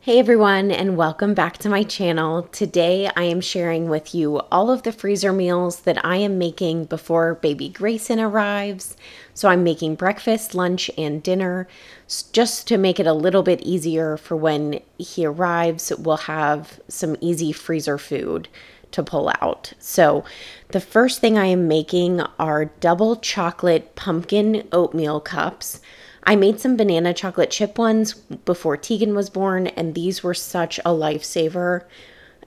Hey everyone, and welcome back to my channel. Today I am sharing with you all of the freezer meals that I am making before baby Grayson arrives. So I'm making breakfast, lunch, and dinner just to make it a little bit easier for when he arrives. We'll have some easy freezer food to pull out. So the first thing I am making are double chocolate pumpkin oatmeal cups. I made some banana chocolate chip ones before Tegan was born, and these were such a lifesaver.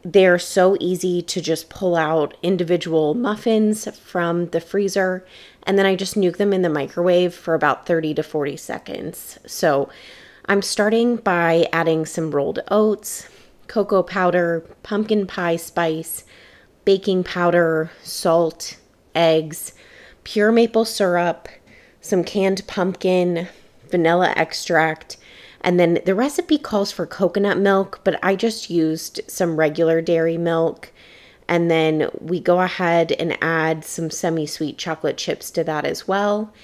They're so easy to just pull out individual muffins from the freezer, and then I just nuke them in the microwave for about 30 to 40 seconds. So I'm starting by adding some rolled oats, cocoa powder, pumpkin pie spice, baking powder, salt, eggs, pure maple syrup, some canned pumpkin, vanilla extract, and then the recipe calls for coconut milk, but I just used some regular dairy milk. And then we go ahead and add some semi-sweet chocolate chips to that as well.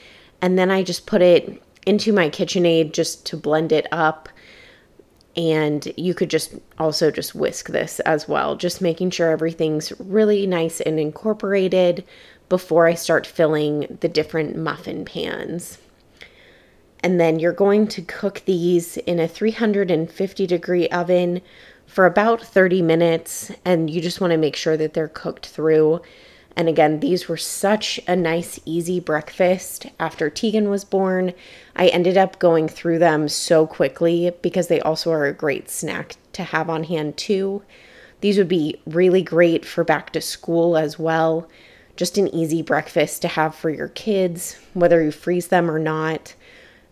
And then I just put it into my KitchenAid just to blend it up. And you could just also just whisk this as well, just making sure everything's really nice and incorporated before I start filling the different muffin pans. And then you're going to cook these in a 350-degree oven for about 30 minutes. And you just want to make sure that they're cooked through. And again, these were such a nice, easy breakfast after Tegan was born. I ended up going through them so quickly because they also are a great snack to have on hand too. These would be really great for back to school as well. Just an easy breakfast to have for your kids, whether you freeze them or not.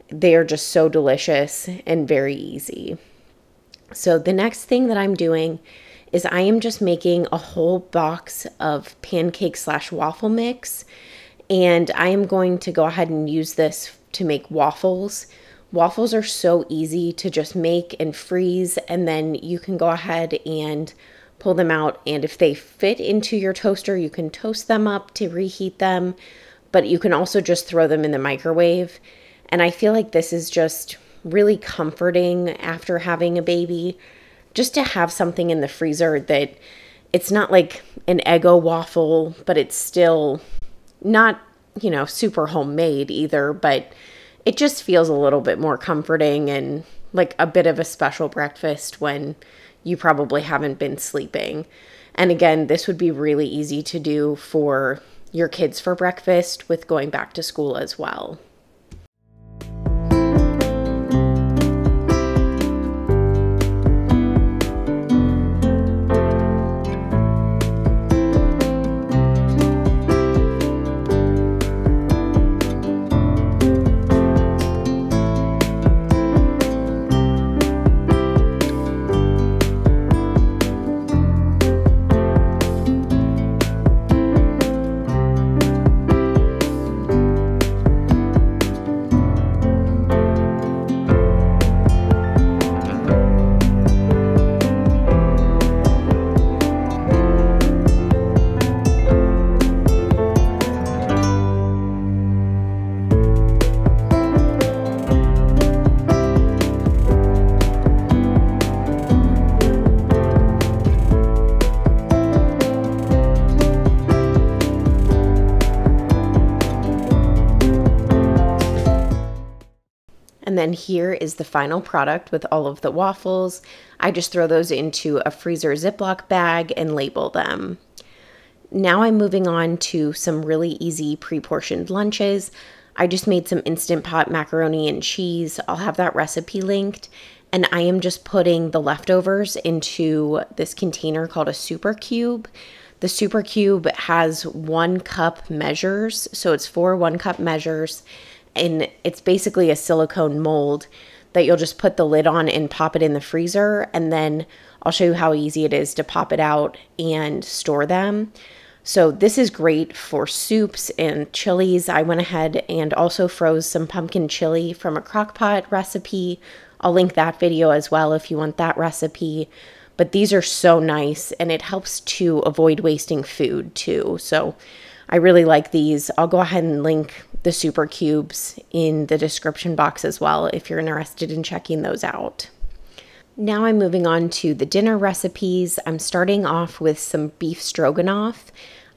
They are just so delicious and very easy. So the next thing that I'm doing is I am just making a whole box of pancake/waffle mix. And I am going to go ahead and use this to make waffles. Waffles are so easy to just make and freeze, and then you can go ahead and pull them out. And if they fit into your toaster, you can toast them up to reheat them, but you can also just throw them in the microwave. And I feel like this is just really comforting after having a baby, just to have something in the freezer that it's not like an Eggo waffle, but it's still not, super homemade either, but it just feels a little bit more comforting and like a bit of a special breakfast when you probably haven't been sleeping. And again, this would be really easy to do for your kids for breakfast with going back to school as well. And then here is the final product with all of the waffles. I just throw those into a freezer Ziploc bag and label them. Now I'm moving on to some really easy pre-portioned lunches. I just made some Instant Pot macaroni and cheese. I'll have that recipe linked. And I am just putting the leftovers into this container called a Super Cube. The Super Cube has 1 cup measures, so it's 4 1-cup measures, and it's basically a silicone mold that you'll just put the lid on and pop it in the freezer, and then I'll show you how easy it is to pop it out and store them. So this is great for soups and chilies. I went ahead and also froze some pumpkin chili from a crock pot recipe. I'll link that video as well if you want that recipe. But these are so nice, and it helps to avoid wasting food too. So I really like these. I'll go ahead and link the super cubes in the description box as well if you're interested in checking those out. Now I'm moving on to the dinner recipes. I'm starting off with some beef stroganoff.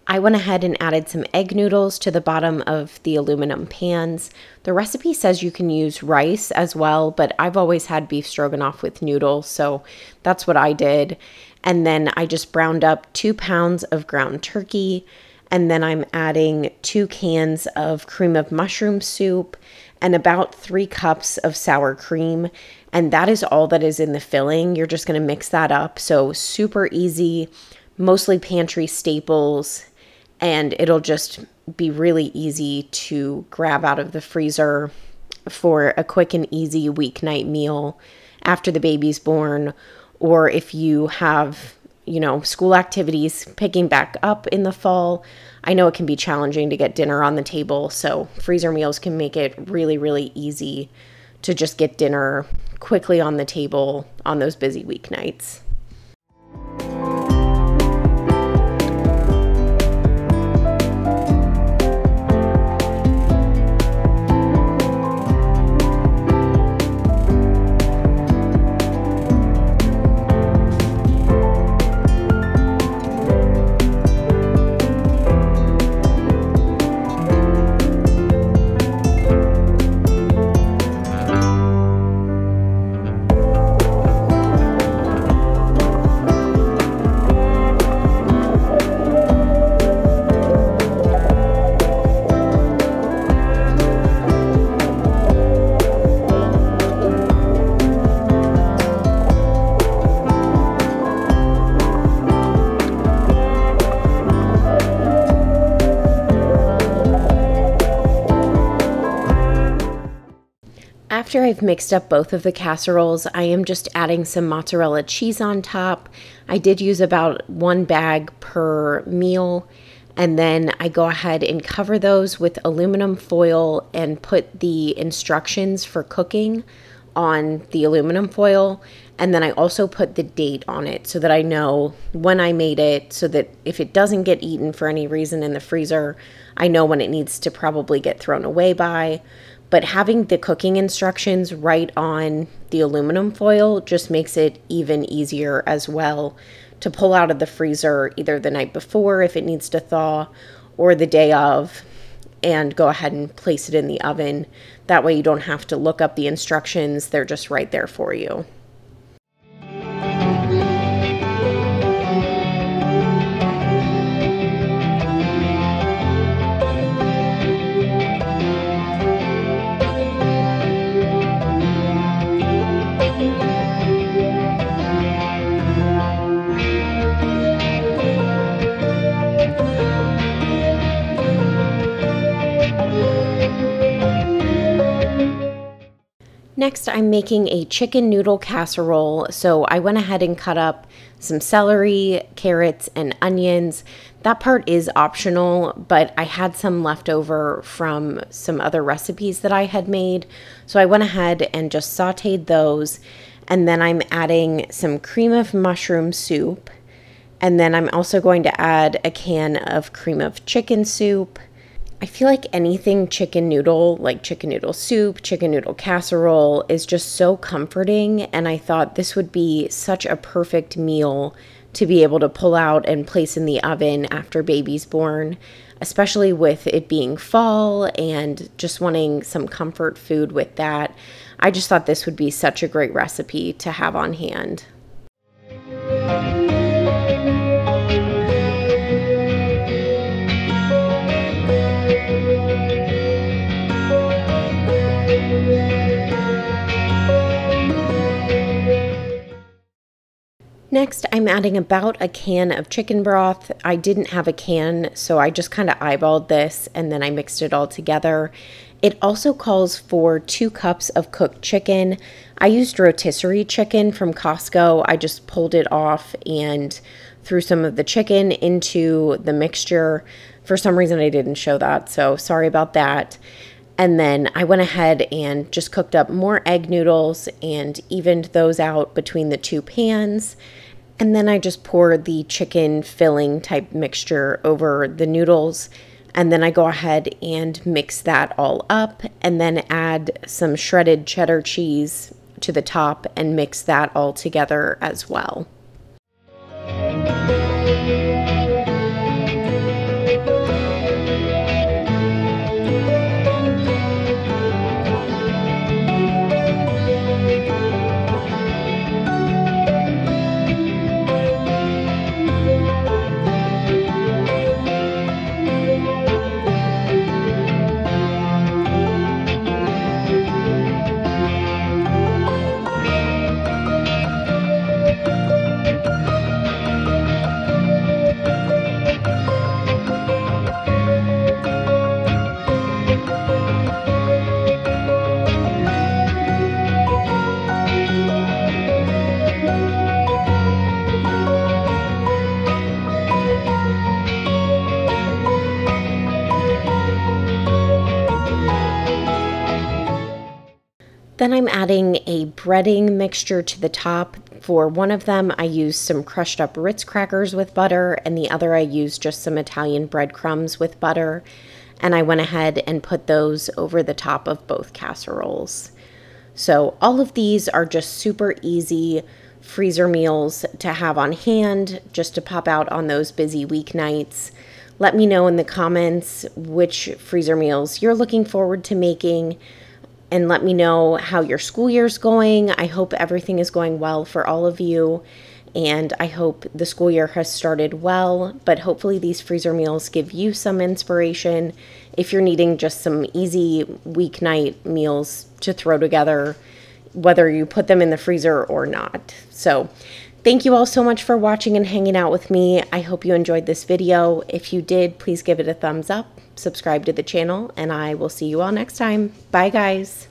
I went ahead and added some egg noodles to the bottom of the aluminum pans. The recipe says you can use rice as well, but I've always had beef stroganoff with noodles, so that's what I did. And then I just browned up 2 pounds of ground turkey, and then I'm adding 2 cans of cream of mushroom soup and about 3 cups of sour cream. And that is all that is in the filling. You're just going to mix that up. So super easy, mostly pantry staples, and it'll just be really easy to grab out of the freezer for a quick and easy weeknight meal after the baby's born, or if you have, school activities picking back up in the fall. I know it can be challenging to get dinner on the table, so freezer meals can make it really, really easy to just get dinner quickly on the table on those busy weeknights. After I've mixed up both of the casseroles, I am just adding some mozzarella cheese on top. I did use about 1 bag per meal, and then I go ahead and cover those with aluminum foil and put the instructions for cooking on the aluminum foil. And then I also put the date on it so that I know when I made it, so that if it doesn't get eaten for any reason in the freezer, I know when it needs to probably get thrown away by. But having the cooking instructions right on the aluminum foil just makes it even easier as well to pull out of the freezer either the night before if it needs to thaw, or the day of, and go ahead and place it in the oven. That way you don't have to look up the instructions, they're just right there for you. Next, I'm making a chicken noodle casserole. So I went ahead and cut up some celery, carrots, and onions. That part is optional, but I had some left over from some other recipes that I had made. So I went ahead and just sauteed those. And then I'm adding some cream of mushroom soup. And then I'm also going to add a can of cream of chicken soup. I feel like anything chicken noodle, like chicken noodle soup, chicken noodle casserole, is just so comforting, and I thought this would be such a perfect meal to be able to pull out and place in the oven after baby's born, especially with it being fall and just wanting some comfort food with that. I just thought this would be such a great recipe to have on hand. Next, I'm adding about a can of chicken broth. I didn't have a can, so I just kind of eyeballed this and then I mixed it all together. It also calls for 2 cups of cooked chicken. I used rotisserie chicken from Costco. I just pulled it off and threw some of the chicken into the mixture. For some reason, I didn't show that, so sorry about that. And then I went ahead and just cooked up more egg noodles and evened those out between the 2 pans. And then I just poured the chicken filling type mixture over the noodles. And then I go ahead and mix that all up and then add some shredded cheddar cheese to the top and mix that all together as well. Then I'm adding a breading mixture to the top. For one of them, I used some crushed up Ritz crackers with butter, and the other I used just some Italian breadcrumbs with butter. And I went ahead and put those over the top of both casseroles. So all of these are just super easy freezer meals to have on hand, just to pop out on those busy weeknights. Let me know in the comments which freezer meals you're looking forward to making. And let me know how your school year's going. I hope everything is going well for all of you. And I hope the school year has started well. But hopefully these freezer meals give you some inspiration if you're needing just some easy weeknight meals to throw together, whether you put them in the freezer or not. So thank you all so much for watching and hanging out with me. I hope you enjoyed this video. If you did, please give it a thumbs up, subscribe to the channel, and I will see you all next time. Bye, guys.